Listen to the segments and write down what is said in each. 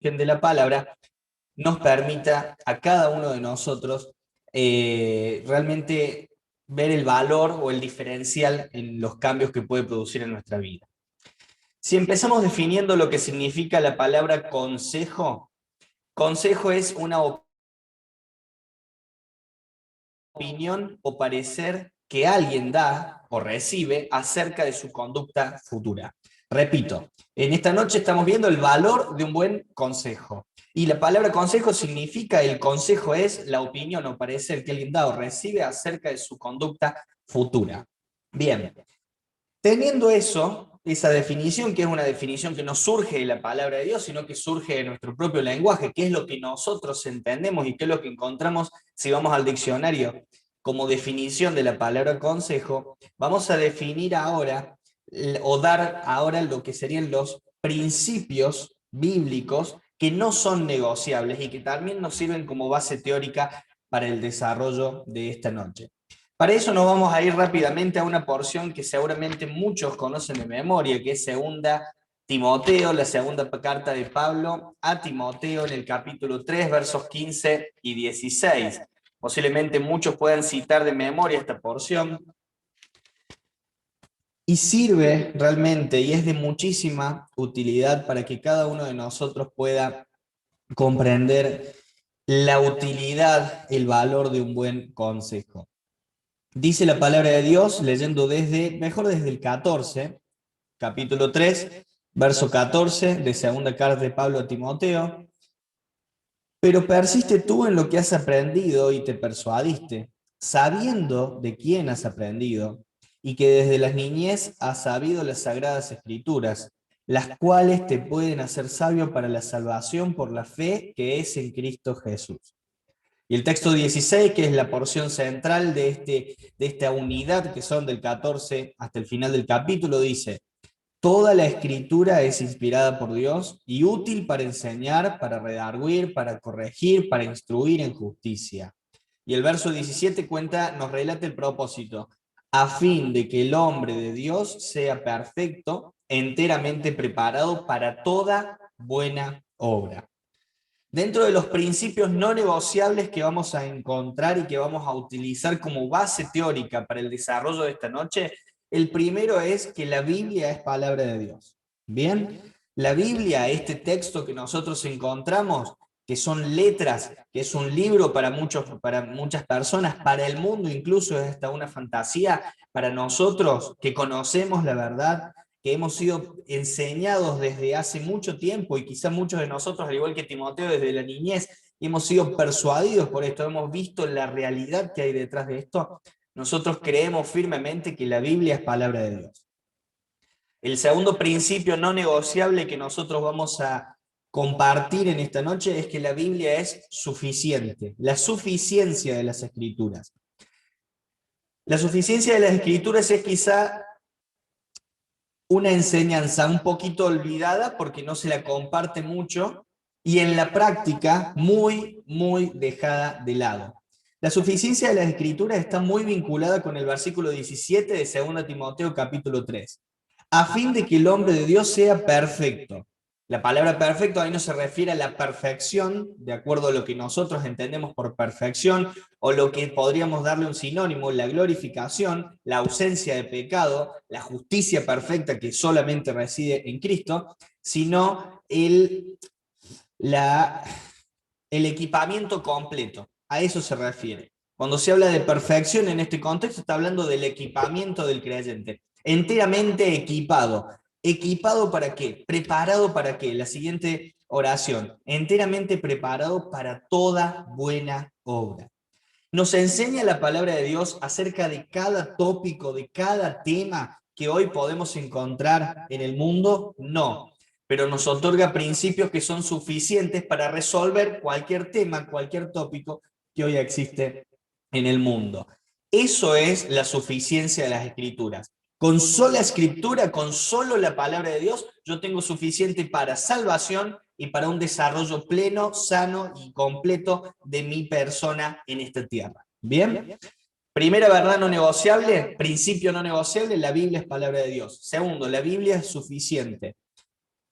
de la palabra nos permita a cada uno de nosotros realmente ver el valor o el diferencial en los cambios que puede producir en nuestra vida. Si empezamos definiendo lo que significa la palabra consejo, consejo es una opinión o parecer que alguien da o recibe acerca de su conducta futura. Repito, en esta noche estamos viendo el valor de un buen consejo. Y la palabra consejo significa, el consejo es la opinión o parecer que alguien da o recibe acerca de su conducta futura. Bien, teniendo eso, esa definición, que es una definición que no surge de la palabra de Dios, sino que surge de nuestro propio lenguaje, que es lo que nosotros entendemos y que es lo que encontramos si vamos al diccionario como definición de la palabra consejo, vamos a definir ahora o dar ahora lo que serían los principios bíblicos que no son negociables y que también nos sirven como base teórica para el desarrollo de esta noche. Para eso nos vamos a ir rápidamente a una porción que seguramente muchos conocen de memoria, que es segunda Timoteo, la segunda carta de Pablo a Timoteo en el capítulo 3, versos 15 y 16. Posiblemente muchos puedan citar de memoria esta porción. Y sirve realmente y es de muchísima utilidad para que cada uno de nosotros pueda comprender la utilidad, el valor de un buen consejo. Dice la palabra de Dios, leyendo mejor desde el 14, capítulo 3, verso 14 de segunda carta de Pablo a Timoteo. Pero persiste tú en lo que has aprendido y te persuadiste, sabiendo de quién has aprendido, y que desde la niñez has sabido las sagradas escrituras, las cuales te pueden hacer sabio para la salvación por la fe que es en Cristo Jesús. Y el texto 16, que es la porción central de esta unidad, que son del 14 hasta el final del capítulo, dice: toda la escritura es inspirada por Dios y útil para enseñar, para redarguir, para corregir, para instruir en justicia. Y el verso 17 nos relata el propósito, a fin de que el hombre de Dios sea perfecto, enteramente preparado para toda buena obra. Dentro de los principios no negociables que vamos a encontrar y que vamos a utilizar como base teórica para el desarrollo de esta noche, el primero es que la Biblia es palabra de Dios. Bien, la Biblia, este texto que nosotros encontramos, que son letras, que es un libro para muchas personas, para el mundo incluso es hasta una fantasía, para nosotros que conocemos la verdad, que hemos sido enseñados desde hace mucho tiempo y quizá muchos de nosotros, al igual que Timoteo, desde la niñez, hemos sido persuadidos por esto, hemos visto la realidad que hay detrás de esto. Nosotros creemos firmemente que la Biblia es palabra de Dios. El segundo principio no negociable que nosotros vamos a compartir en esta noche es que la Biblia es suficiente, la suficiencia de las Escrituras. La suficiencia de las Escrituras es quizá una enseñanza un poquito olvidada porque no se la comparte mucho y en la práctica muy dejada de lado. La suficiencia de las Escrituras está muy vinculada con el versículo 17 de 2 Timoteo capítulo 3, a fin de que el hombre de Dios sea perfecto. La palabra perfecto ahí no se refiere a la perfección, de acuerdo a lo que nosotros entendemos por perfección, o lo que podríamos darle un sinónimo, la glorificación, la ausencia de pecado, la justicia perfecta que solamente reside en Cristo, sino el equipamiento completo. A eso se refiere. Cuando se habla de perfección en este contexto, está hablando del equipamiento del creyente. Enteramente equipado. ¿Equipado para qué? ¿Preparado para qué? La siguiente oración. Enteramente preparado para toda buena obra. ¿Nos enseña la palabra de Dios acerca de cada tópico, de cada tema que hoy podemos encontrar en el mundo? No, pero nos otorga principios que son suficientes para resolver cualquier tema, cualquier tópico que hoy existe en el mundo. Eso es la suficiencia de las Escrituras. Con sola Escritura, con solo la palabra de Dios, yo tengo suficiente para salvación y para un desarrollo pleno, sano y completo de mi persona en esta tierra. ¿Bien? Primera verdad no negociable, principio no negociable, la Biblia es palabra de Dios. Segundo, la Biblia es suficiente.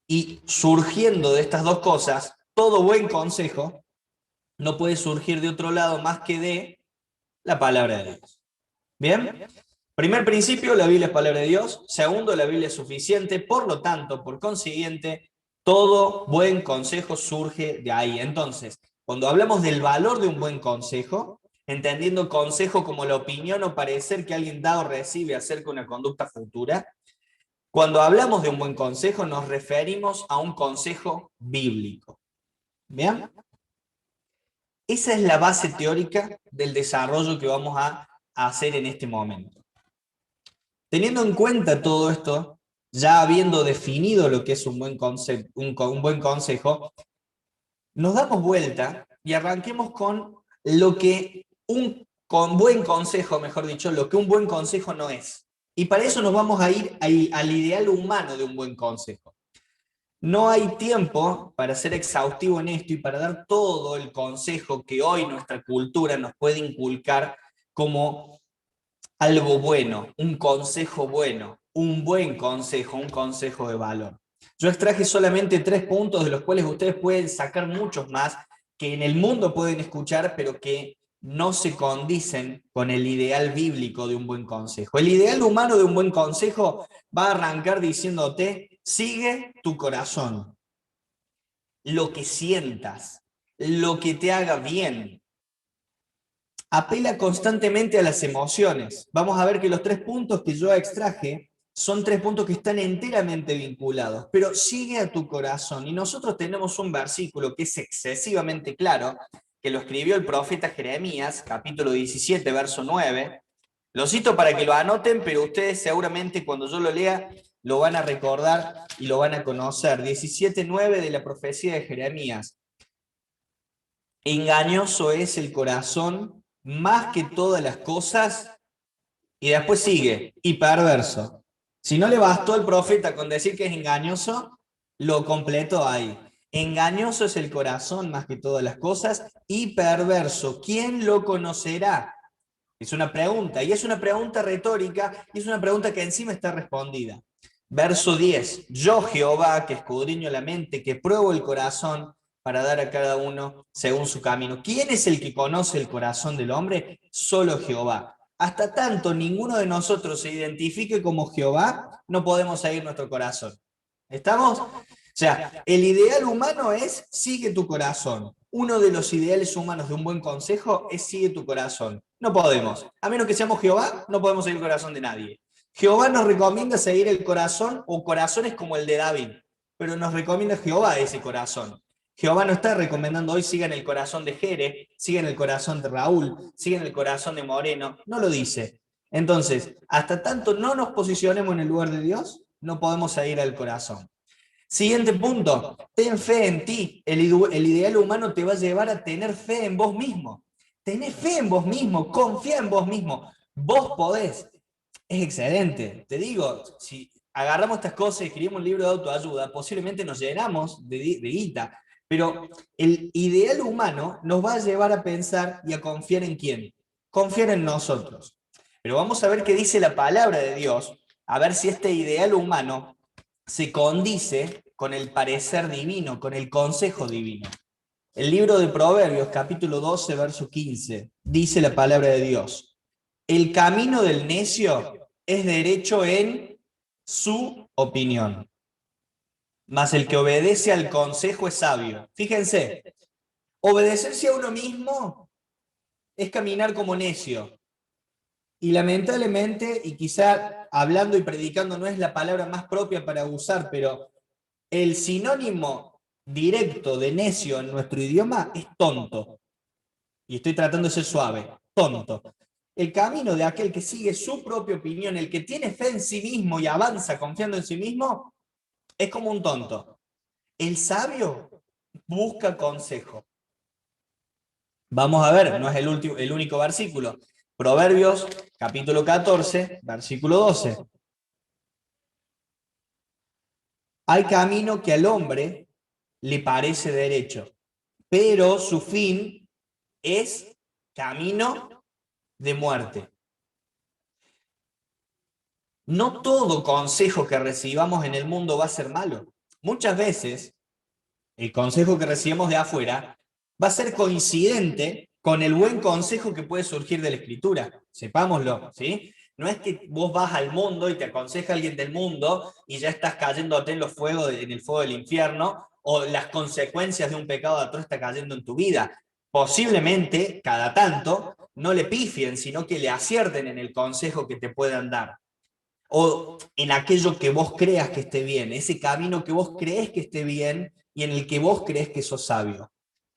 Y surgiendo de estas dos cosas, todo buen consejo no puede surgir de otro lado más que de la palabra de Dios. ¿Bien? Primer principio, la Biblia es palabra de Dios. Segundo, la Biblia es suficiente. Por lo tanto, por consiguiente, todo buen consejo surge de ahí. Entonces, cuando hablamos del valor de un buen consejo, entendiendo consejo como la opinión o parecer que alguien da o recibe acerca de una conducta futura, cuando hablamos de un buen consejo nos referimos a un consejo bíblico. ¿Bien? Esa es la base teórica del desarrollo que vamos a hacer en este momento. Teniendo en cuenta todo esto, ya habiendo definido lo que es un buen consejo, nos damos vuelta y arranquemos con lo que buen consejo, mejor dicho, lo que un buen consejo no es. Y para eso nos vamos a ir al ideal humano de un buen consejo. No hay tiempo para ser exhaustivo en esto y para dar todo el consejo que hoy nuestra cultura nos puede inculcar como algo bueno, un consejo bueno, un buen consejo, un consejo de valor. Yo extraje solamente 3 puntos de los cuales ustedes pueden sacar muchos más que en el mundo pueden escuchar, pero que no se condicen con el ideal bíblico de un buen consejo. El ideal humano de un buen consejo va a arrancar diciéndote, sigue tu corazón, lo que sientas, lo que te haga bien. Apela constantemente a las emociones. Vamos a ver que los 3 puntos que yo extraje son 3 puntos que están enteramente vinculados, pero sigue a tu corazón. Y nosotros tenemos un versículo que es excesivamente claro, que lo escribió el profeta Jeremías, capítulo 17, verso 9. Lo cito para que lo anoten, pero ustedes seguramente cuando yo lo lea lo van a recordar y lo van a conocer. 17:9 de la profecía de Jeremías. Engañoso es el corazón más que todas las cosas, y después sigue, y perverso. Si no le bastó al profeta con decir que es engañoso, lo completó ahí. Engañoso es el corazón más que todas las cosas, y perverso. ¿Quién lo conocerá? Es una pregunta, y es una pregunta retórica, y es una pregunta que encima está respondida. Verso 10. Yo, Jehová, que escudriño la mente, que pruebo el corazón, para dar a cada uno según su camino. ¿Quién es el que conoce el corazón del hombre? Solo Jehová. Hasta tanto ninguno de nosotros se identifique como Jehová, no podemos seguir nuestro corazón. ¿Estamos? O sea, el ideal humano es sigue tu corazón. Uno de los ideales humanos de un buen consejo es sigue tu corazón. No podemos. A menos que seamos Jehová, no podemos seguir el corazón de nadie. Jehová nos recomienda seguir el corazón o corazones como el de David, pero nos recomienda Jehová ese corazón. Jehová no está recomendando hoy sigan el corazón de Jere, sigan el corazón de Raúl, sigan el corazón de Moreno. No lo dice. Entonces, hasta tanto no nos posicionemos en el lugar de Dios, no podemos seguir al corazón. Siguiente punto, ten fe en ti. El ideal humano te va a llevar a tener fe en vos mismo. Tenés fe en vos mismo, confía en vos mismo. Vos podés. Es excelente. Te digo, si agarramos estas cosas y escribimos un libro de autoayuda, posiblemente nos llenamos de guita. Pero el ideal humano nos va a llevar a pensar y a confiar en quién. Confiar en nosotros. Pero vamos a ver qué dice la palabra de Dios, a ver si este ideal humano se condice con el parecer divino, con el consejo divino. El libro de Proverbios, capítulo 12, verso 15, dice la palabra de Dios: el camino del necio es derecho en su opinión, mas el que obedece al consejo es sabio. Fíjense, obedecerse a uno mismo es caminar como necio. Y lamentablemente, y quizá hablando y predicando no es la palabra más propia para usar, pero el sinónimo directo de necio en nuestro idioma es tonto. Y estoy tratando de ser suave, tonto. El camino de aquel que sigue su propia opinión, el que tiene fe en sí mismo y avanza confiando en sí mismo, es como un tonto. El sabio busca consejo. Vamos a ver, no es el único versículo. Proverbios, capítulo 14, versículo 12. Hay camino que al hombre le parece derecho, pero su fin es camino de muerte. No todo consejo que recibamos en el mundo va a ser malo. Muchas veces el consejo que recibimos de afuera, va a ser coincidente con el buen consejo que puede surgir de la Escritura. Sepámoslo, ¿sí? No es que vos vas al mundo y te aconseja alguien del mundo y ya estás cayéndote en, en el fuego del infierno, o las consecuencias de un pecado atroz está cayendo en tu vida. Posiblemente, cada tanto, no le pifien, sino que le acierten en el consejo que te puedan dar. O en aquello que vos creas que esté bien, ese camino que vos crees que esté bien y en el que vos crees que sos sabio.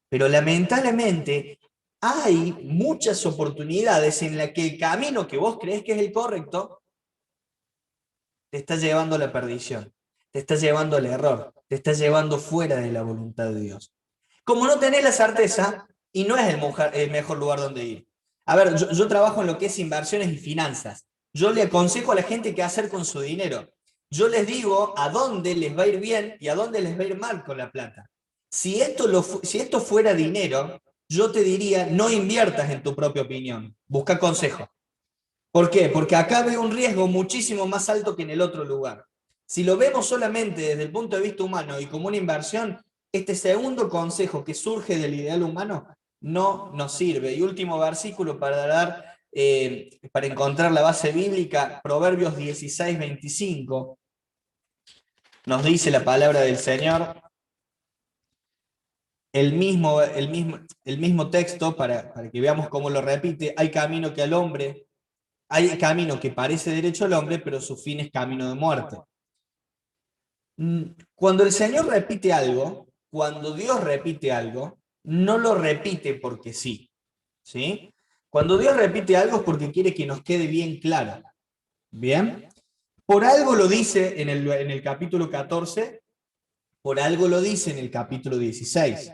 Pero lamentablemente hay muchas oportunidades en las que el camino que vos crees que es el correcto te está llevando a la perdición, te está llevando al error, te está llevando fuera de la voluntad de Dios. Como no tenés la certeza, y no es el mejor lugar donde ir. A ver, yo trabajo en lo que es inversiones y finanzas. Yo le aconsejo a la gente qué hacer con su dinero. Yo les digo a dónde les va a ir bien y a dónde les va a ir mal con la plata. Si esto fuera dinero, yo te diría, no inviertas en tu propia opinión, busca consejo. ¿Por qué? Porque acá veo un riesgo muchísimo más alto que en el otro lugar. Si lo vemos solamente desde el punto de vista humano y como una inversión, este segundo consejo que surge del ideal humano no nos sirve. Y último versículo para encontrar la base bíblica, Proverbios 16:25, nos dice la palabra del Señor, el mismo texto, para que veamos cómo lo repite: hay camino que parece derecho al hombre, pero su fin es camino de muerte. Cuando el Señor repite algo, cuando Dios repite algo, no lo repite porque sí, ¿sí? Cuando Dios repite algo es porque quiere que nos quede bien claro. ¿Bien? Por algo lo dice en el capítulo 14, por algo lo dice en el capítulo 16.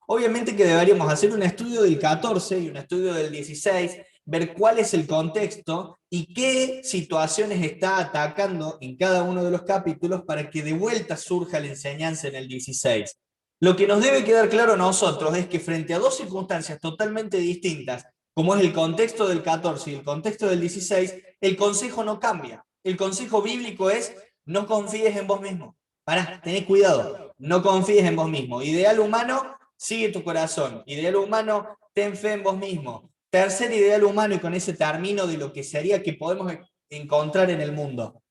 Obviamente que deberíamos hacer un estudio del 14 y un estudio del 16, ver cuál es el contexto y qué situaciones está atacando en cada uno de los capítulos para que de vuelta surja la enseñanza en el 16. Lo que nos debe quedar claro a nosotros es que frente a dos circunstancias totalmente distintas, como es el contexto del 14 y el contexto del 16, el consejo no cambia. El consejo bíblico es: no confíes en vos mismo. Pará, tenés cuidado, no confíes en vos mismo. Ideal humano, sigue tu corazón. Ideal humano, ten fe en vos mismo. Tercer ideal humano, y con ese término de lo que sería que podemos encontrar en el mundo.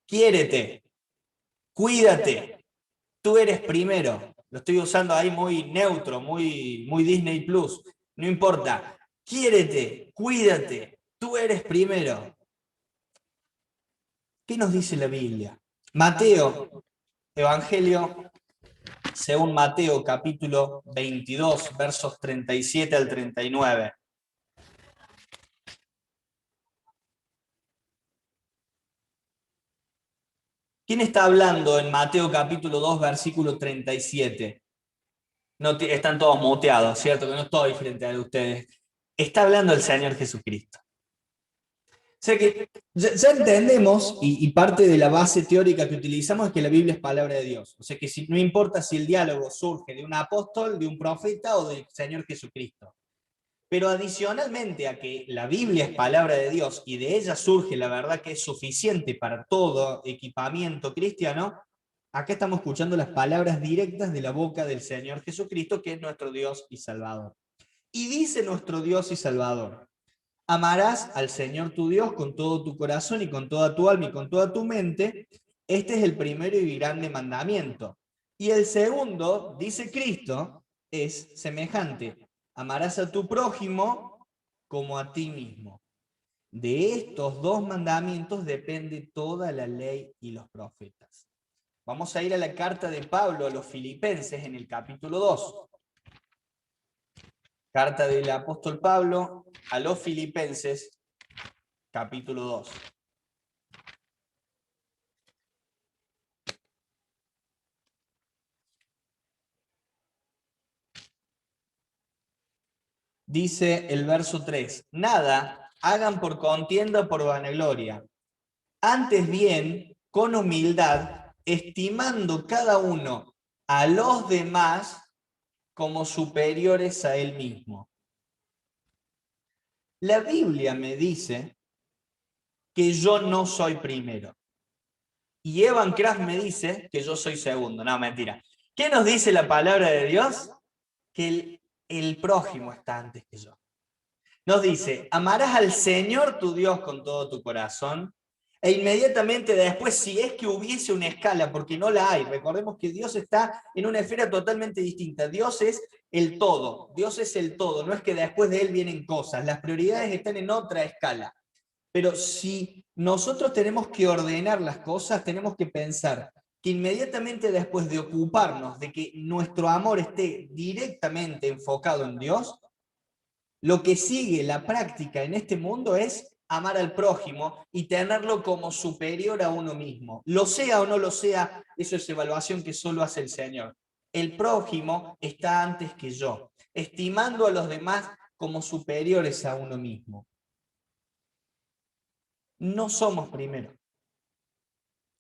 Quiérete, cuídate, tú eres primero. Lo estoy usando ahí muy neutro, muy Disney Plus. No importa. Quiérete, cuídate, tú eres primero. ¿Qué nos dice la Biblia? Mateo, Evangelio según Mateo capítulo 22, versos 37 al 39. ¿Quién está hablando en Mateo capítulo 2, versículo 37? No, están todos muteados, ¿cierto? Que no estoy frente a ustedes. Está hablando el Señor Jesucristo. O sea que ya entendemos, y parte de la base teórica que utilizamos es que la Biblia es palabra de Dios. O sea que no importa si el diálogo surge de un apóstol, de un profeta o del Señor Jesucristo. Pero adicionalmente a que la Biblia es palabra de Dios y de ella surge la verdad que es suficiente para todo equipamiento cristiano, acá estamos escuchando las palabras directas de la boca del Señor Jesucristo, que es nuestro Dios y Salvador. Y dice nuestro Dios y Salvador: amarás al Señor tu Dios con todo tu corazón y con toda tu alma y con toda tu mente. Este es el primero y grande mandamiento. Y el segundo, dice Cristo, es semejante: amarás a tu prójimo como a ti mismo. De estos dos mandamientos depende toda la ley y los profetas. Vamos a ir a la carta de Pablo a los Filipenses en el capítulo 2. Carta del apóstol Pablo a los Filipenses, capítulo 2. Dice el verso 3: nada hagan por contienda o por vanagloria, antes bien con humildad, estimando cada uno a los demás como superiores a él mismo. La Biblia me dice que yo no soy primero. Y Evan Kraft me dice que yo soy segundo. No, mentira. ¿Qué nos dice la palabra de Dios? Que el prójimo está antes que yo. Nos dice, amarás al Señor tu Dios con todo tu corazón, e inmediatamente después, si es que hubiese una escala, porque no la hay, recordemos que Dios está en una esfera totalmente distinta. Dios es el todo, Dios es el todo, no es que después de Él vienen cosas, las prioridades están en otra escala. Pero si nosotros tenemos que ordenar las cosas, tenemos que pensar que inmediatamente después de ocuparnos de que nuestro amor esté directamente enfocado en Dios, lo que sigue la práctica en este mundo es amar al prójimo y tenerlo como superior a uno mismo. Lo sea o no lo sea, eso es evaluación que solo hace el Señor. El prójimo está antes que yo, estimando a los demás como superiores a uno mismo. No somos primero.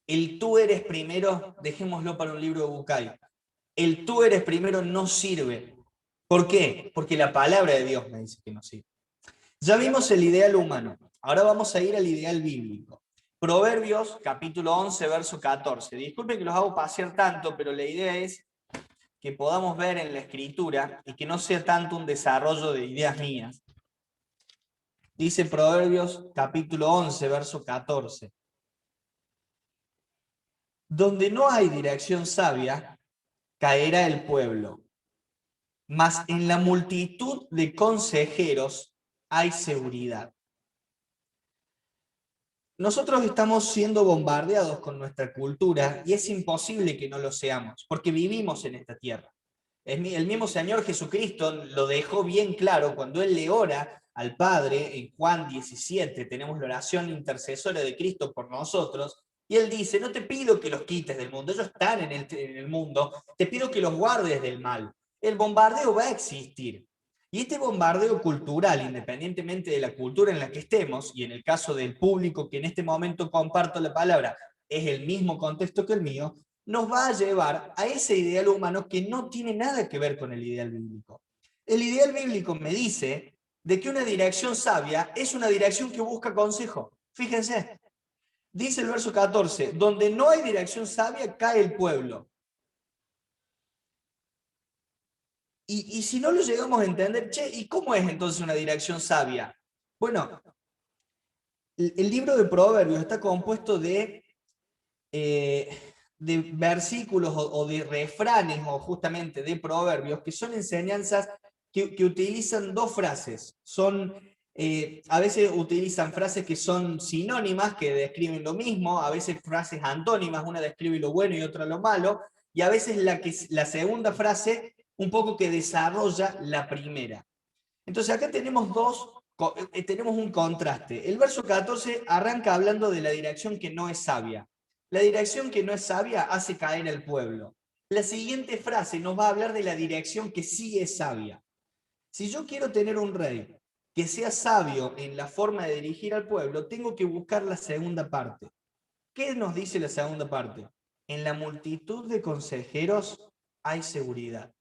El tú eres primero, dejémoslo para un libro de Bucay. El tú eres primero no sirve. ¿Por qué? Porque la palabra de Dios me dice que no sirve. Ya vimos el ideal humano, ahora vamos a ir al ideal bíblico. Proverbios, capítulo 11, verso 14. Disculpen que los hago pasear tanto, pero la idea es que podamos ver en la escritura y que no sea tanto un desarrollo de ideas mías. Dice Proverbios, capítulo 11, verso 14. Donde no hay dirección sabia, caerá el pueblo, mas en la multitud de consejeros hay seguridad. Nosotros estamos siendo bombardeados con nuestra cultura y es imposible que no lo seamos, porque vivimos en esta tierra. El mismo Señor Jesucristo lo dejó bien claro cuando Él le ora al Padre en Juan 17, tenemos la oración intercesora de Cristo por nosotros, y Él dice, no te pido que los quites del mundo, ellos están en el mundo, te pido que los guardes del mal. El bombardeo va a existir. Y este bombardeo cultural, independientemente de la cultura en la que estemos, y en el caso del público que en este momento comparto la palabra, es el mismo contexto que el mío, nos va a llevar a ese ideal humano que no tiene nada que ver con el ideal bíblico. El ideal bíblico me dice de que una dirección sabia es una dirección que busca consejo. Fíjense, dice el verso 14, donde no hay dirección sabia cae el pueblo. Y si no lo llegamos a entender, che, ¿y cómo es entonces una dirección sabia? Bueno, el libro de Proverbios está compuesto de versículos o de refranes o justamente de proverbios que son enseñanzas que utilizan dos frases. A veces utilizan frases que son sinónimas, que describen lo mismo, a veces frases antónimas, una describe lo bueno y otra lo malo, y a veces la segunda frase un poco que desarrolla la primera. Entonces acá tenemos un contraste. El verso 14 arranca hablando de la dirección que no es sabia. La dirección que no es sabia hace caer al pueblo. La siguiente frase nos va a hablar de la dirección que sí es sabia. Si yo quiero tener un rey que sea sabio en la forma de dirigir al pueblo, tengo que buscar la segunda parte. ¿Qué nos dice la segunda parte? En la multitud de consejeros hay seguridad.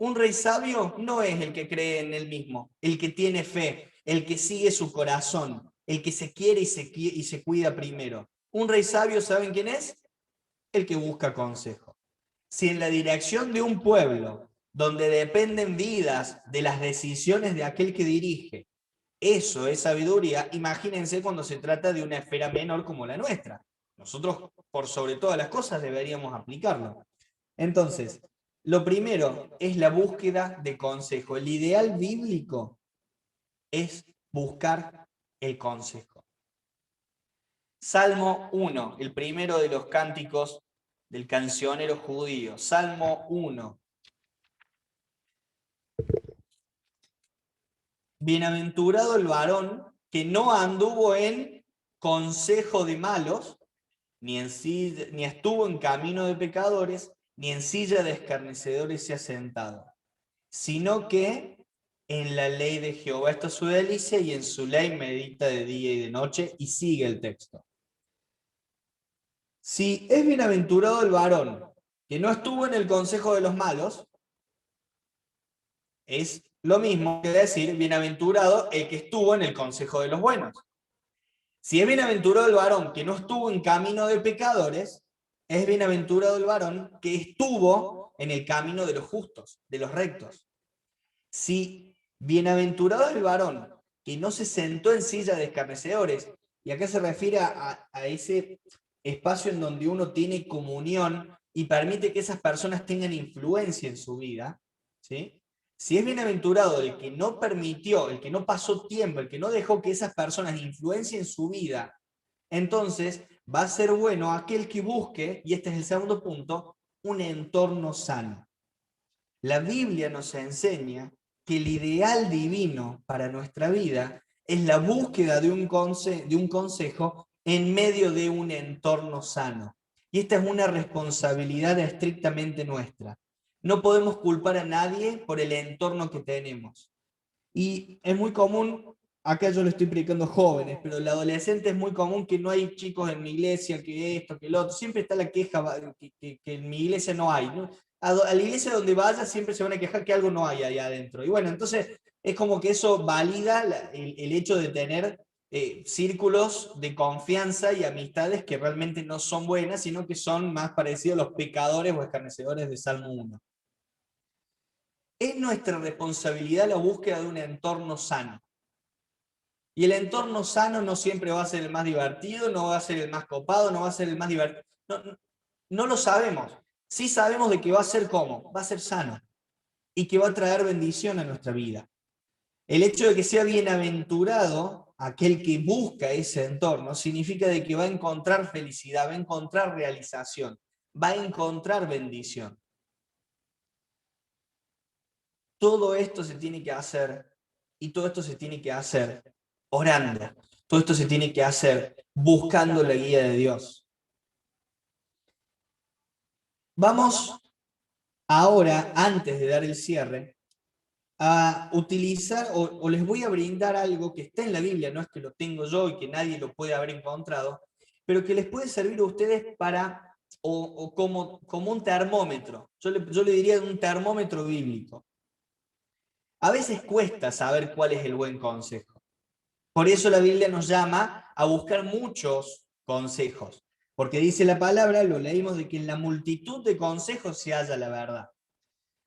Un rey sabio no es el que cree en él mismo, el que tiene fe, el que sigue su corazón, el que se quiere y se cuida primero. Un rey sabio, ¿saben quién es? El que busca consejo. Si en la dirección de un pueblo, donde dependen vidas de las decisiones de aquel que dirige, eso es sabiduría, imagínense cuando se trata de una esfera menor como la nuestra. Nosotros, por sobre todas las cosas, deberíamos aplicarlo. Entonces, lo primero es la búsqueda de consejo. El ideal bíblico es buscar el consejo. Salmo 1, el primero de los cánticos del cancionero judío. Salmo 1. Bienaventurado el varón que no anduvo en consejo de malos, ni estuvo en camino de pecadores, ni en silla de escarnecedores se ha sentado, sino que en la ley de Jehová está su delicia y en su ley medita de día y de noche, y sigue el texto. Si es bienaventurado el varón que no estuvo en el consejo de los malos, es lo mismo que decir bienaventurado el que estuvo en el consejo de los buenos. Si es bienaventurado el varón que no estuvo en camino de pecadores, es bienaventurado el varón que estuvo en el camino de los justos, de los rectos. Si bienaventurado el varón que no se sentó en silla de escarnecedores, y acá se refiere a ese espacio en donde uno tiene comunión y permite que esas personas tengan influencia en su vida, ¿sí? Si es bienaventurado el que no permitió, el que no pasó tiempo, el que no dejó que esas personas influencien su vida, entonces va a ser bueno aquel que busque, y este es el segundo punto, un entorno sano. La Biblia nos enseña que el ideal divino para nuestra vida es la búsqueda de un consejo en medio de un entorno sano. Y esta es una responsabilidad estrictamente nuestra. No podemos culpar a nadie por el entorno que tenemos. Y es muy común, acá yo lo estoy predicando jóvenes, pero en la adolescente es muy común que no hay chicos en mi iglesia, que esto, que lo otro. Siempre está la queja que en mi iglesia no hay, ¿no? A la iglesia donde vaya siempre se van a quejar que algo no hay ahí adentro. Y bueno, entonces es como que eso valida el hecho de tener círculos de confianza y amistades que realmente no son buenas, sino que son más parecidos a los pecadores o escarnecedores de Salmo 1. Es nuestra responsabilidad la búsqueda de un entorno sano. Y el entorno sano no siempre va a ser el más divertido, no va a ser el más copado, no va a ser el más divertido. No lo sabemos. Sí sabemos de que va a ser ¿cómo? Va a ser sano. Y que va a traer bendición a nuestra vida. El hecho de que sea bienaventurado aquel que busca ese entorno significa de que va a encontrar felicidad, va a encontrar realización, va a encontrar bendición. Todo esto se tiene que hacer, y todo esto se tiene que hacer orando. Todo esto se tiene que hacer buscando la guía de Dios. Vamos ahora, antes de dar el cierre, a utilizar, o les voy a brindar algo que está en la Biblia, no es que lo tengo yo y que nadie lo puede haber encontrado, pero que les puede servir a ustedes para, o como un termómetro. Yo le diría un termómetro bíblico. A veces cuesta saber cuál es el buen consejo. Por eso la Biblia nos llama a buscar muchos consejos, porque dice la palabra, lo leímos, de que en la multitud de consejos se halla la verdad.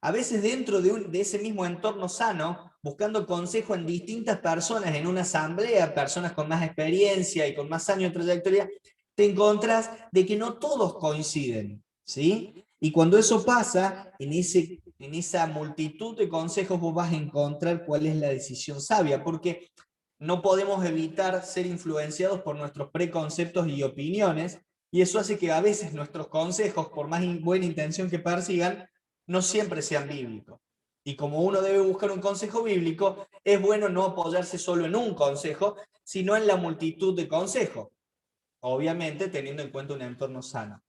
A veces dentro de ese mismo entorno sano, buscando consejo en distintas personas, en una asamblea, personas con más experiencia y con más años de trayectoria, te encontrás de que no todos coinciden, ¿sí? Y cuando eso pasa, en esa multitud de consejos vos vas a encontrar cuál es la decisión sabia, porque no podemos evitar ser influenciados por nuestros preconceptos y opiniones, y eso hace que a veces nuestros consejos, por más buena intención que persigan, no siempre sean bíblicos. Y como uno debe buscar un consejo bíblico, es bueno no apoyarse solo en un consejo, sino en la multitud de consejos, obviamente teniendo en cuenta un entorno sano.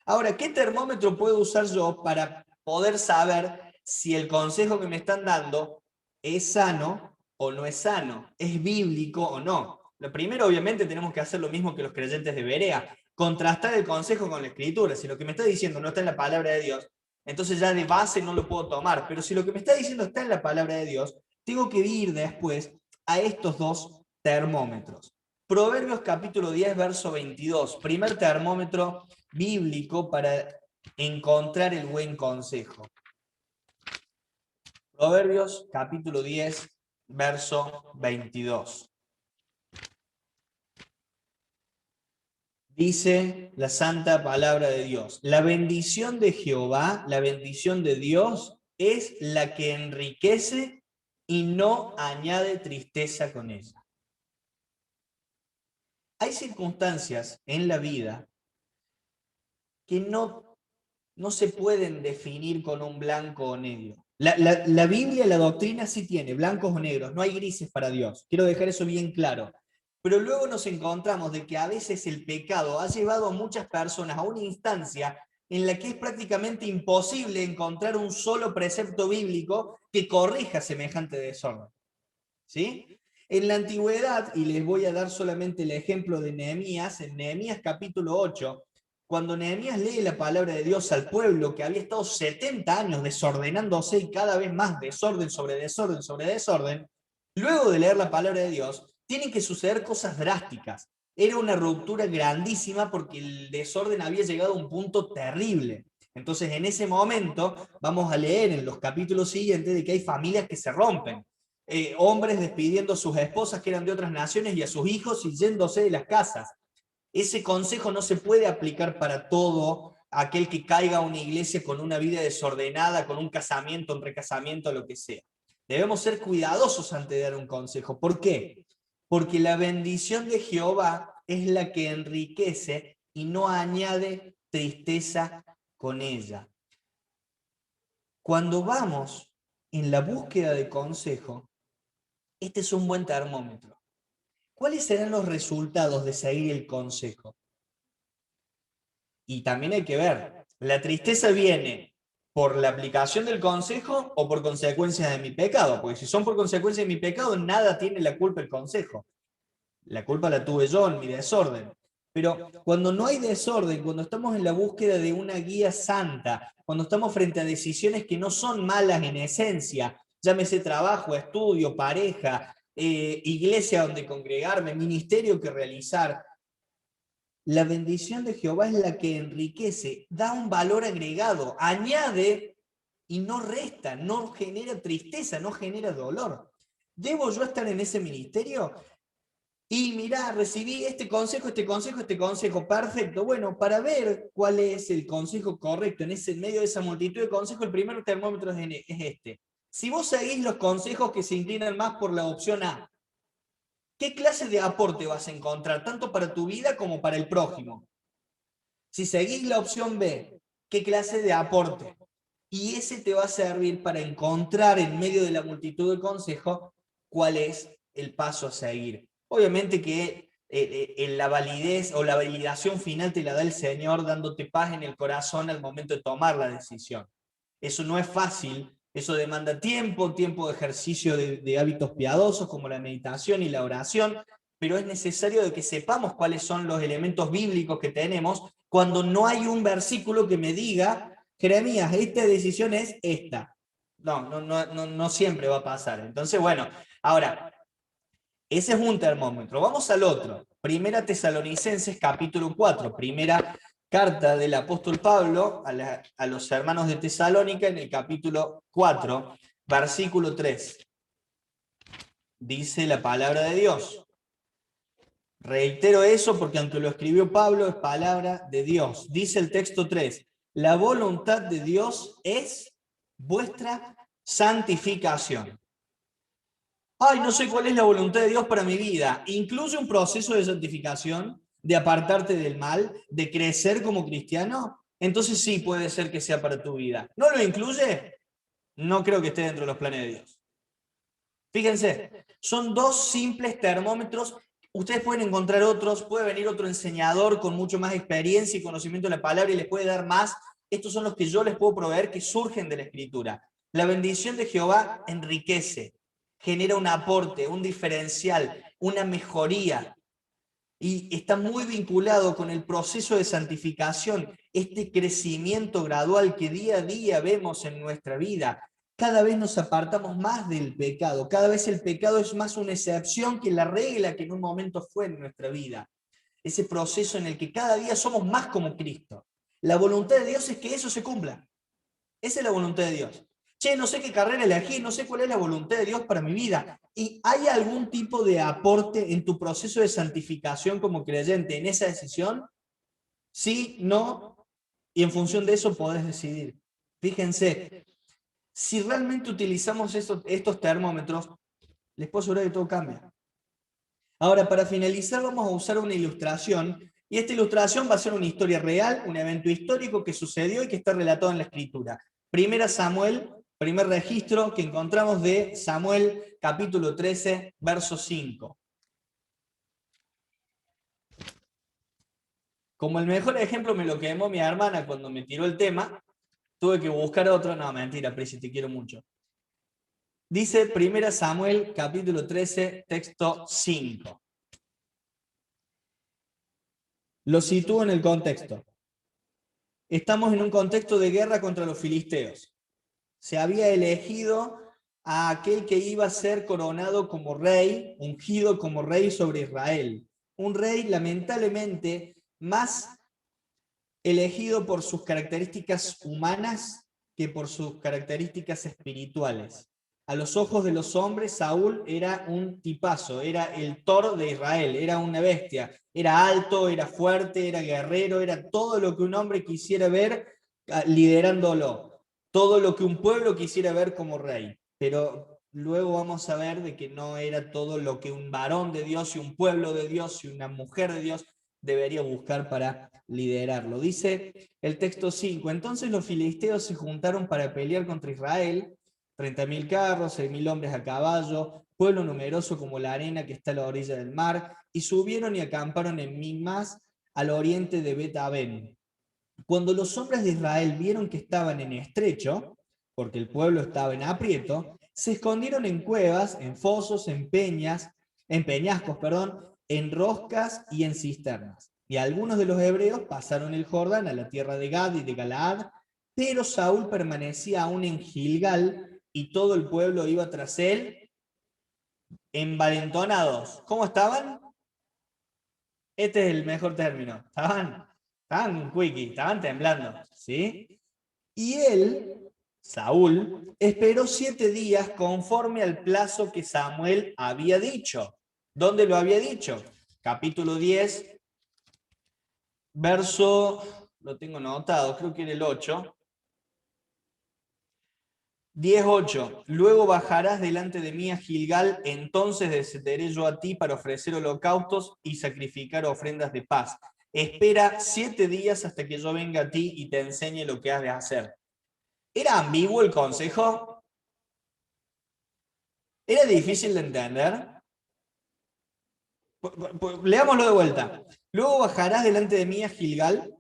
Ahora, ¿qué termómetro puedo usar yo para poder saber si el consejo que me están dando es sano o no es sano? ¿Es bíblico o no? Lo primero, obviamente, tenemos que hacer lo mismo que los creyentes de Berea, contrastar el consejo con la escritura. Si lo que me está diciendo no está en la palabra de Dios, entonces ya de base no lo puedo tomar. Pero si lo que me está diciendo está en la palabra de Dios, tengo que ir después a estos dos termómetros. Proverbios capítulo 10, verso 22, primer termómetro bíblico para encontrar el buen consejo. Proverbios capítulo 10, verso 22. Dice la santa palabra de Dios: la bendición de Jehová, la bendición de Dios, es la que enriquece y no añade tristeza con ella. Hay circunstancias en la vida que no se pueden definir con un blanco o negro. La Biblia, la doctrina sí tiene blancos o negros, no hay grises para Dios. Quiero dejar eso bien claro. Pero luego nos encontramos de que a veces el pecado ha llevado a muchas personas a una instancia en la que es prácticamente imposible encontrar un solo precepto bíblico que corrija semejante desorden. ¿Sí? En la antigüedad, y les voy a dar solamente el ejemplo de Nehemías, en Nehemías capítulo 8, cuando Nehemías lee la palabra de Dios al pueblo que había estado 70 años desordenándose y cada vez más desorden sobre desorden sobre desorden, luego de leer la palabra de Dios, tienen que suceder cosas drásticas. era una ruptura grandísima porque el desorden había llegado a un punto terrible. Entonces, en ese momento, vamos a leer en los capítulos siguientes de que hay familias que se rompen. Hombres despidiendo a sus esposas que eran de otras naciones y a sus hijos y yéndose de las casas. Ese consejo no se puede aplicar para todo aquel que caiga a una iglesia con una vida desordenada, con un casamiento, un recasamiento, lo que sea. Debemos ser cuidadosos antes de dar un consejo. ¿Por qué? Porque la bendición de Jehová es la que enriquece y no añade tristeza con ella. Cuando vamos en la búsqueda de consejo, este es un buen termómetro. ¿Cuáles serán los resultados de seguir el consejo? Y también hay que ver, ¿la tristeza viene por la aplicación del consejo o por consecuencias de mi pecado? Porque si son por consecuencia de mi pecado, nada tiene la culpa el consejo. La culpa la tuve yo en mi desorden. Pero cuando no hay desorden, cuando estamos en la búsqueda de una guía santa, cuando estamos frente a decisiones que no son malas en esencia, llámese trabajo, estudio, pareja, iglesia donde congregarme, ministerio que realizar, la bendición de Jehová es la que enriquece, da un valor agregado, añade y no resta, no genera tristeza, no genera dolor. ¿Debo yo estar en ese ministerio? Y mirá, recibí este consejo, este consejo, este consejo, perfecto. Bueno, para ver cuál es el consejo correcto en ese medio de esa multitud de consejos, el primer termómetro es este. Si vos seguís los consejos que se inclinan más por la opción A, ¿qué clase de aporte vas a encontrar, tanto para tu vida como para el prójimo? Si seguís la opción B, ¿qué clase de aporte? Y ese te va a servir para encontrar en medio de la multitud de consejos cuál es el paso a seguir. Obviamente que la validez o la validación final te la da el Señor dándote paz en el corazón al momento de tomar la decisión. Eso no es fácil, eso demanda tiempo, tiempo de ejercicio de hábitos piadosos como la meditación y la oración, pero es necesario de que sepamos cuáles son los elementos bíblicos que tenemos cuando no hay un versículo que me diga, Jeremías, esta decisión es esta. No siempre va a pasar. Entonces, bueno, ahora, ese es un termómetro. Vamos al otro. Primera Tesalonicenses, capítulo 4. Primera carta del apóstol Pablo a los hermanos de Tesalónica en el capítulo 4, versículo 3. Dice la palabra de Dios. Reitero eso porque aunque lo escribió Pablo, es palabra de Dios. Dice el texto 3, la voluntad de Dios es vuestra santificación. Ay, no sé cuál es la voluntad de Dios para mi vida. ¿Incluye un proceso de santificación, de apartarte del mal, de crecer como cristiano? Entonces sí puede ser que sea para tu vida. ¿No lo incluye? No creo que esté dentro de los planes de Dios. Fíjense, son dos simples termómetros. Ustedes pueden encontrar otros, puede venir otro enseñador con mucho más experiencia y conocimiento de la palabra y les puede dar más. Estos son los que yo les puedo proveer que surgen de la Escritura. La bendición de Jehová enriquece, genera un aporte, un diferencial, una mejoría. Y está muy vinculado con el proceso de santificación, este crecimiento gradual que día a día vemos en nuestra vida. Cada vez nos apartamos más del pecado, cada vez el pecado es más una excepción que la regla que en un momento fue en nuestra vida. Ese proceso en el que cada día somos más como Cristo. La voluntad de Dios es que eso se cumpla. Esa es la voluntad de Dios. Che, no sé qué carrera elegir, no sé cuál es la voluntad de Dios para mi vida. ¿Y hay algún tipo de aporte en tu proceso de santificación como creyente en esa decisión? Sí, no, y en función de eso podés decidir. Fíjense, si realmente utilizamos estos termómetros, les puedo asegurar que todo cambia. Ahora, para finalizar, vamos a usar una ilustración, y esta ilustración va a ser una historia real, un evento histórico que sucedió y que está relatado en la Escritura. Primera Samuel, primer registro que encontramos de Samuel, capítulo 13, verso 5. Como el mejor ejemplo me lo quemó mi hermana cuando me tiró el tema, tuve que buscar otro. No, mentira, Prisi, te quiero mucho. Dice Primera Samuel, capítulo 13, texto 5. Lo sitúo en el contexto. Estamos en un contexto de guerra contra los filisteos. Se había elegido a aquel que iba a ser coronado como rey, ungido como rey sobre Israel. un rey lamentablemente más elegido por sus características humanas que por sus características espirituales. A los ojos de los hombres, Saúl era un tipazo, era el Thor de Israel, era una bestia, era alto, era fuerte, era guerrero, era todo lo que un hombre quisiera ver liderándolo, todo lo que un pueblo quisiera ver como rey. Pero luego vamos a ver de que no era todo lo que un varón de Dios y un pueblo de Dios y una mujer de Dios debería buscar para liderarlo. Dice el texto 5, entonces los filisteos se juntaron para pelear contra Israel, 30.000 carros, 6.000 hombres a caballo, pueblo numeroso como la arena que está a la orilla del mar, y subieron y acamparon en Migmas, al oriente de Bet-Aven. Cuando los hombres de Israel vieron que estaban en estrecho, porque el pueblo estaba en aprieto, se escondieron en cuevas, en fosos, en peñas, en peñascos, perdón, en roscas y en cisternas. Y algunos de los hebreos pasaron el Jordán a la tierra de Gad y de Galaad, pero Saúl permanecía aún en Gilgal y todo el pueblo iba tras él envalentonados. ¿Cómo estaban? Este es el mejor término. Estaban quickie, estaban temblando, ¿sí? Y él, Saúl, esperó 7 días conforme al plazo que Samuel había dicho. ¿Dónde lo había dicho? Capítulo 10, verso, lo tengo anotado, creo que era el 8. 10:8. Luego bajarás delante de mí a Gilgal, entonces descenderé yo a ti para ofrecer holocaustos y sacrificar ofrendas de paz. Espera 7 días hasta que yo venga a ti y te enseñe lo que has de hacer. ¿Era ambiguo el consejo? ¿Era difícil de entender? Leámoslo de vuelta. Luego bajarás delante de mí a Gilgal.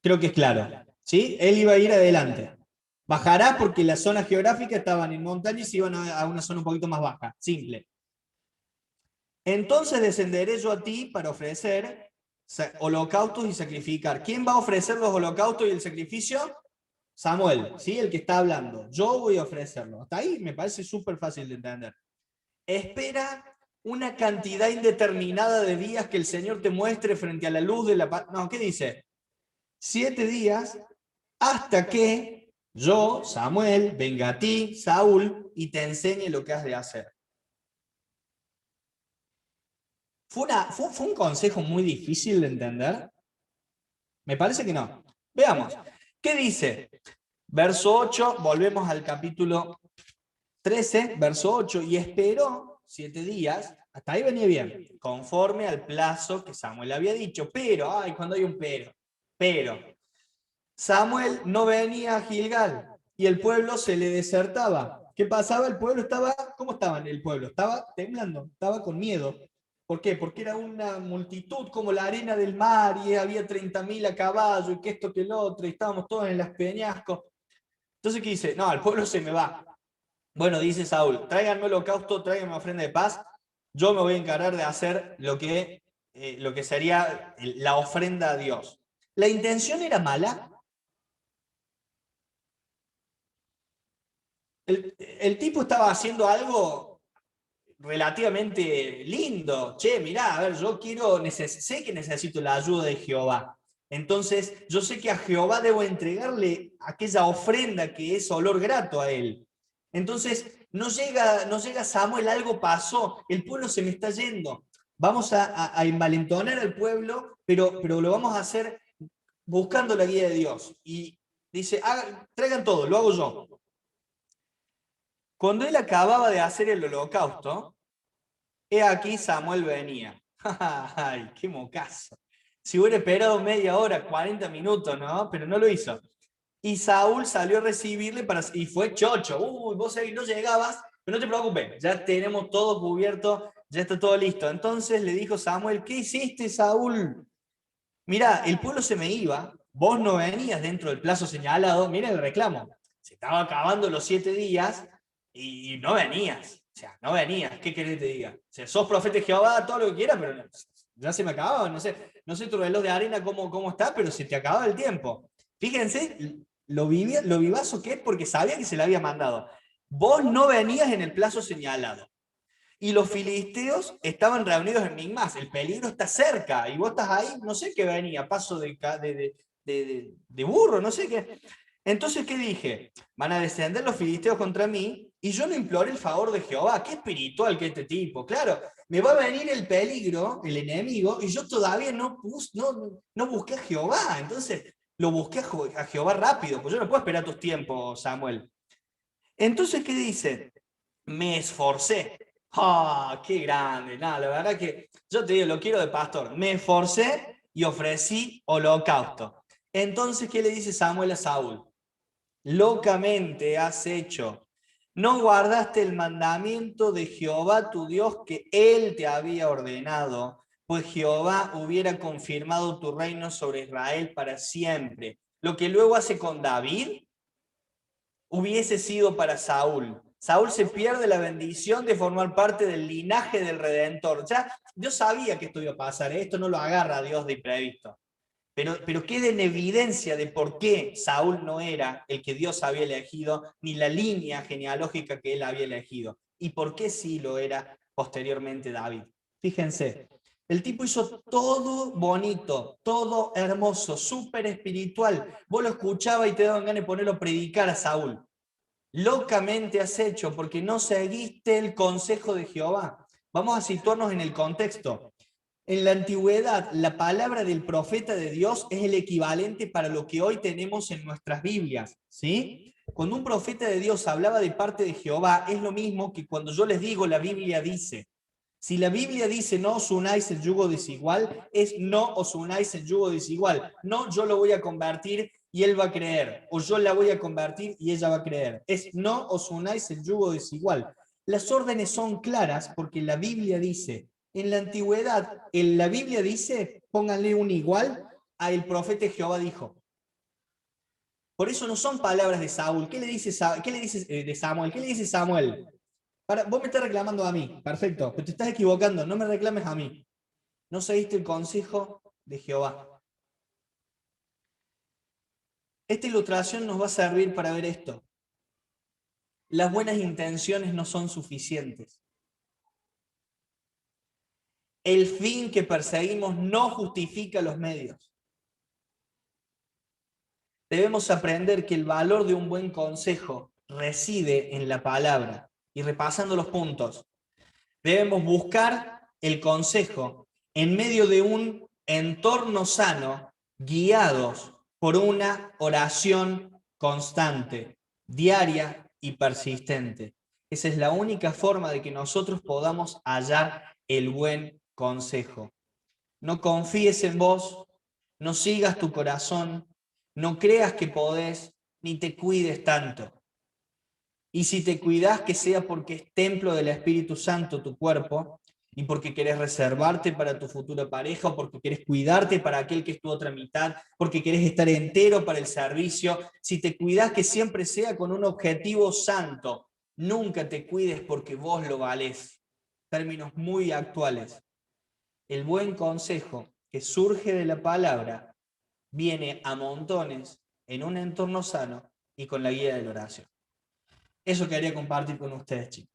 Creo que es claro. ¿Sí? Él iba a ir adelante. Bajará porque las zonas geográficas estaban en montañas y iban a una zona un poquito más baja. Simple. Entonces descenderé yo a ti para ofrecer holocaustos y sacrificar. ¿Quién va a ofrecer los holocaustos y el sacrificio? Samuel, ¿sí? El que está hablando. Yo voy a ofrecerlo. Hasta ahí me parece súper fácil de entender. Espera una cantidad indeterminada de días que el Señor te muestre frente a la luz de la paz. No, ¿qué dice? 7 días hasta que yo, Samuel, venga a ti, Saúl, y te enseñe lo que has de hacer. ¿Fue un consejo muy difícil de entender? Me parece que no. Veamos. ¿Qué dice? Verso 8, volvemos al capítulo 13, verso 8, y esperó 7 días, hasta ahí venía bien, conforme al plazo que Samuel había dicho, pero, ay, cuando hay un pero, Samuel no venía a Gilgal y el pueblo se le desertaba. ¿Qué pasaba? El pueblo estaba, ¿cómo estaba el pueblo? Estaba temblando, estaba con miedo. ¿Por qué? Porque era una multitud como la arena del mar y había 30.000 a caballo y que esto que el otro y estábamos todos en las peñascos. Entonces, ¿qué dice? No, el pueblo se me va. Bueno, dice Saúl, tráiganme holocausto, tráiganme ofrenda de paz, yo me voy a encargar de hacer lo que sería la ofrenda a Dios. ¿La intención era mala? El tipo estaba haciendo algo relativamente lindo. Che, mirá, a ver, yo sé que necesito la ayuda de Jehová. Entonces, yo sé que a Jehová debo entregarle aquella ofrenda que es olor grato a él. Entonces, no llega Samuel, algo pasó, el pueblo se me está yendo. Vamos a envalentonar al pueblo, pero lo vamos a hacer buscando la guía de Dios. Y dice, traigan todo, lo hago yo. Cuando él acababa de hacer el holocausto, he aquí Samuel venía. ¡Ay, qué mocazo! Si hubiera esperado media hora, 40 minutos, ¿no? Pero no lo hizo. Y Saúl salió a recibirle y fue chocho. Uy, vos ahí no llegabas, pero no te preocupes, ya tenemos todo cubierto, ya está todo listo. Entonces le dijo Samuel, ¿qué hiciste, Saúl? Mirá, el pueblo se me iba, vos no venías dentro del plazo señalado, mira el reclamo. Se estaba acabando los 7 días y no venías. O sea, no venías. ¿Qué querés que te diga? O sea, sos profeta de Jehová, todo lo que quieras, pero ya se me acababa. No sé tu reloj de arena cómo está, pero se te acababa el tiempo. Fíjense lo vivazo que es porque sabía que se le había mandado. Vos no venías en el plazo señalado. y los filisteos estaban reunidos en Migmas. El peligro está cerca y vos estás ahí, no sé qué venía, paso de burro, no sé qué. Entonces, ¿qué dije? Van a descender los filisteos contra mí y yo no imploré el favor de Jehová. Qué espiritual que este tipo. Claro, me va a venir el peligro, el enemigo, y yo todavía no busqué a Jehová. Entonces, lo busqué a Jehová rápido, pues yo no puedo esperar tus tiempos, Samuel. Entonces, ¿qué dice? Me esforcé. ¡Ah, qué grande! Nada, la verdad que yo te digo, lo quiero de pastor. Me esforcé y ofrecí holocausto. Entonces, ¿qué le dice Samuel a Saúl? Locamente has hecho. No guardaste el mandamiento de Jehová tu Dios que él te había ordenado, pues Jehová hubiera confirmado tu reino sobre Israel para siempre. Lo que luego hace con David hubiese sido para Saúl. Saúl se pierde la bendición de formar parte del linaje del Redentor. Ya Dios sabía que esto iba a pasar, esto no lo agarra a Dios de imprevisto. Pero queda en evidencia de por qué Saúl no era el que Dios había elegido, ni la línea genealógica que él había elegido, y por qué sí lo era posteriormente David. Fíjense, el tipo hizo todo bonito, todo hermoso, súper espiritual. Vos lo escuchabas y te daban ganas de ponerlo a predicar a Saúl. Locamente has hecho porque no seguiste el consejo de Jehová. Vamos a situarnos en el contexto. En la antigüedad, la palabra del profeta de Dios es el equivalente para lo que hoy tenemos en nuestras Biblias, ¿sí? Cuando un profeta de Dios hablaba de parte de Jehová, es lo mismo que cuando yo les digo la Biblia dice. Si la Biblia dice no os unáis el yugo desigual, es no os unáis el yugo desigual. No yo lo voy a convertir y él va a creer, o yo la voy a convertir y ella va a creer. Es no os unáis el yugo desigual. Las órdenes son claras porque la Biblia dice, en la antigüedad, en la Biblia dice, pónganle un igual a el profeta Jehová dijo. Por eso no son palabras de Saúl. ¿Qué le dice, de Samuel? ¿Qué le dice Samuel? Vos me estás reclamando a mí, perfecto, pero te estás equivocando, no me reclames a mí. No seguiste el consejo de Jehová. Esta ilustración nos va a servir para ver esto. Las buenas intenciones no son suficientes. El fin que perseguimos no justifica los medios. Debemos aprender que el valor de un buen consejo reside en la palabra. Y repasando los puntos, debemos buscar el consejo en medio de un entorno sano, guiados por una oración constante, diaria y persistente. Esa es la única forma de que nosotros podamos hallar el buen consejo. No confíes en vos, no sigas tu corazón, no creas que podés, ni te cuides tanto. Y si te cuidas, que sea porque es templo del Espíritu Santo tu cuerpo, y porque querés reservarte para tu futura pareja, o porque querés cuidarte para aquel que es tu otra mitad, porque querés estar entero para el servicio. Si te cuidas, que siempre sea con un objetivo santo. Nunca te cuides porque vos lo valés. Términos muy actuales. El buen consejo que surge de la palabra viene a montones en un entorno sano y con la guía de la oración. Eso quería compartir con ustedes, chicos.